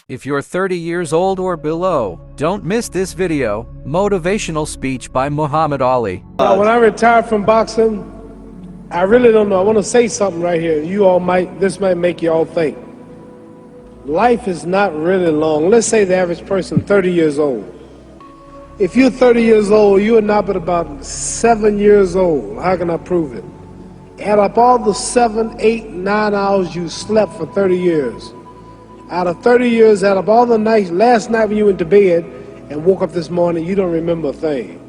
If you're 30 years old or below, don't miss this video, Motivational Speech by Muhammad Ali. When I retired from boxing, I really don't know. I want to say something right here. This might make you all think. Life is not really long. Let's say the average person, 30 years old. If you're 30 years old, you are now but about 7 years old. How can I prove it? Add up all the 7, 8, 9 hours you slept for 30 years. Out of 30 years, add up all the nights, last night when you went to bed and woke up this morning, you don't remember a thing.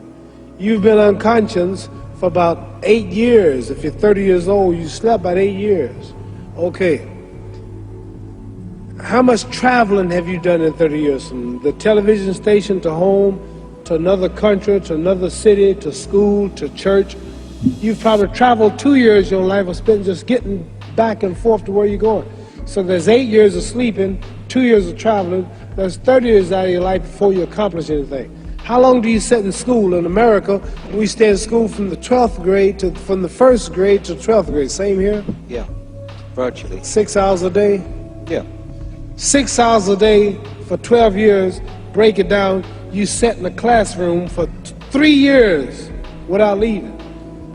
You've been unconscious for about 8 years. If you're 30 years old, you slept about 8 years. Okay. How much traveling have you done in 30 years? From the television station to home, to another country, to another city, to school, to church. You've probably traveled 2 years of your life or spent just getting back and forth to where you're going. So there's 8 years of sleeping, 2 years of traveling. There's 30 years out of your life before you accomplish anything. How long do you sit in school? In America, we stay in school from the 12th grade from the 1st grade to 12th grade. Same here? Yeah, virtually. 6 hours a day? Yeah. 6 hours a day for 12 years. Break it down. You sat in the classroom for 3 years without leaving.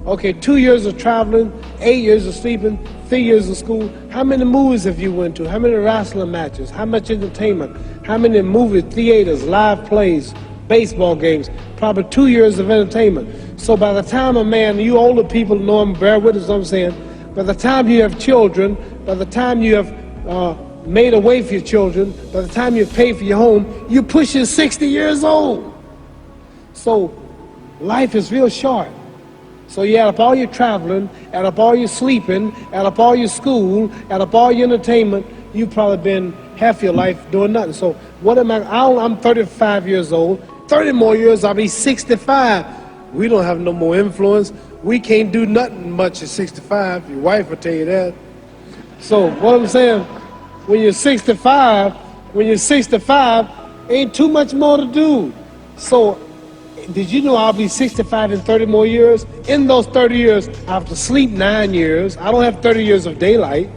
Okay, 2 years of traveling, 8 years of sleeping, 3 years of school. How many movies have you went to? How many wrestling matches? How much entertainment? How many movie theaters, live plays, baseball games? Probably 2 years of entertainment. So by the time a man, you older people know him, bear witness what I'm saying, by the time you have children, by the time you have made a way for your children, by the time you pay for your home, you're pushing 60 years old. So life is real short. So you add up all your traveling, add up all your sleeping, add up all your school, add up all your entertainment, you've probably been half your life doing nothing. So what am I'm 35 years old, 30 more years I'll be 65. We don't have no more influence. We can't do nothing much at 65. Your wife will tell you that. So what I'm saying, when you're 65, ain't too much more to do. So did you know I'll be 65 in 30 more years? In those 30 years, I have to sleep 9 years. I don't have 30 years of daylight.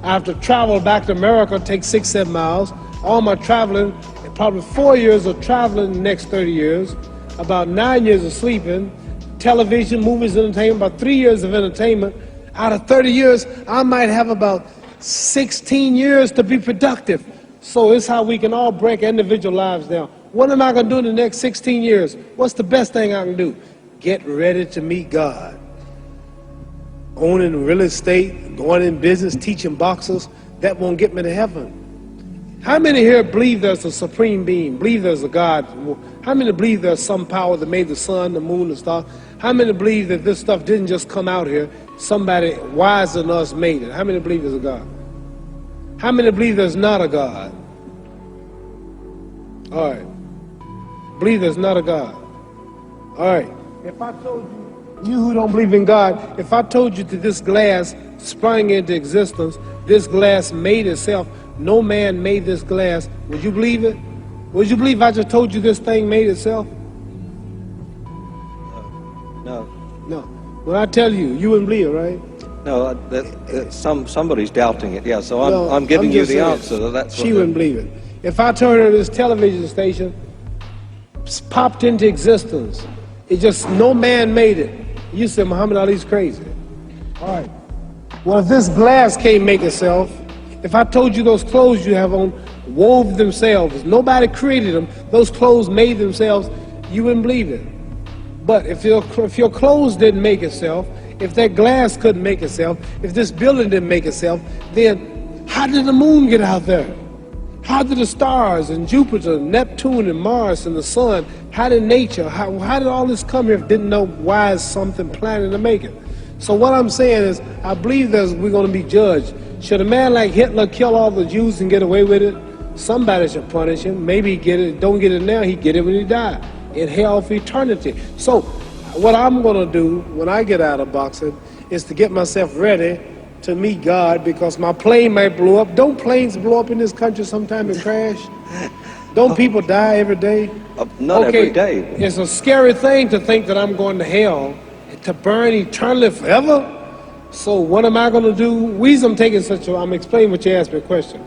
I have to travel back to America, take 6, 7 miles. All my traveling, probably 4 years of traveling in the next 30 years, about 9 years of sleeping, television, movies, entertainment, about 3 years of entertainment. Out of 30 years, I might have about 16 years to be productive. So it's how we can all break individual lives down. What am I going to do in the next 16 years? What's the best thing I can do? Get ready to meet God. Owning real estate, going in business, teaching boxers, that won't get me to heaven. How many here believe there's a supreme being, believe there's a God? How many believe there's some power that made the sun, the moon, the stars? How many believe that this stuff didn't just come out here? Somebody wiser than us made it. How many believe there's a God? How many believe there's not a God? All right. Believe there's not a God. All right. If I told you who don't believe in God, if I told you that this glass sprang into existence, this glass made itself, no man made this glass, would you believe it? Would you believe I just told you this thing made itself? No. No. When I tell you, you wouldn't believe it, right? No, somebody's doubting it, yeah, so I'm giving you the answer. That's she wouldn't believe it. If I told her this television station popped into existence, it just, no man made it, you said Muhammad Ali's crazy. All right. Well, if this glass can't make itself, if I told you those clothes you have on wove themselves, nobody created them, those clothes made themselves, you wouldn't believe it. But if your clothes didn't make itself, if that glass couldn't make itself, if this building didn't make itself, then how did the moon get out there? How did the stars and Jupiter, Neptune and Mars and the sun, how did nature, how did all this come here if didn't know why is something planning to make it? So what I'm saying is, I believe we're going to be judged. Should a man like Hitler kill all the Jews and get away with it? Somebody should punish him. Maybe he get it, don't get it now, he get it when he died, in hell for eternity. So what I'm going to do when I get out of boxing is to get myself ready to meet God, because my plane might blow up. Don't planes blow up in this country sometime and crash? Don't people die every day? Not every day. It's a scary thing to think that I'm going to hell to burn eternally forever. So what am I going to do? I'm explaining what you asked me a question.